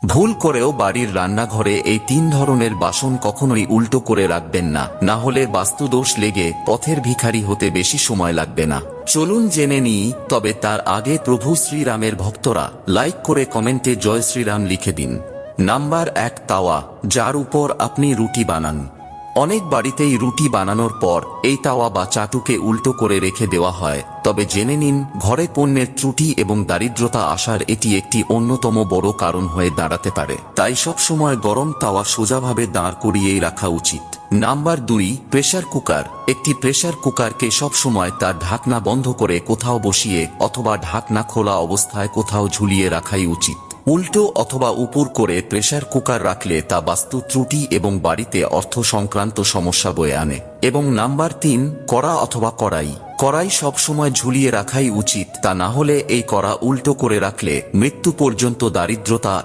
ভুল করেও বাড়ির রান্নাঘরে এই 3 ধরনের বাসন কখনোই উল্টো করে রাখবেন না, না হলে বাস্তুদোষ লেগে পথের ভিখারি হতে বেশি সময় লাগবে না। চলুন জেনে নিই, তবে তার আগে প্রভু শ্রীরামের ভক্তরা লাইক করে কমেন্টে জয় শ্রীরাম লিখে দিন। নাম্বার 1, তাওয়া, যার উপর আপনি রুটি বানান। অনেক বাড়িতেই রুটি বানানোর পর এই তাওয়া বা চাটুকে উল্টো করে রেখে দেওয়া হয়, তবে জেনে নিন ঘরে পণ্যের ত্রুটি এবং দারিদ্রতা আসার এটি একটি অন্যতম বড় কারণ হয়ে দাঁড়াতে পারে। তাই সব সময় গরম তাওয়া সোজাভাবে দাঁড় করিয়েই রাখা উচিত। Number 2, pressure cooker. একটি প্রেসার কুকারকে সব সময় তার ঢাকনা বন্ধ করে কোথাও বসিয়ে অথবা ঢাকনা খোলা অবস্থায় কোথাও ঝুলিয়ে রাখাই উচিত। উল্টো অথবা উপর করে প্রেসার কুকার রাখলে তা বাস্তু ত্রুটি এবং বাড়িতে অর্থ সংক্রান্ত সমস্যা বয়ে আনে। এবং নাম্বার 3, কড়া অথবা কড়াই। কড়াই সব সময় ঝুলিয়ে রাখাই উচিত, তা না হলে এই কড়া উল্টো করে রাখলে মৃত্যু পর্যন্ত দারিদ্রতা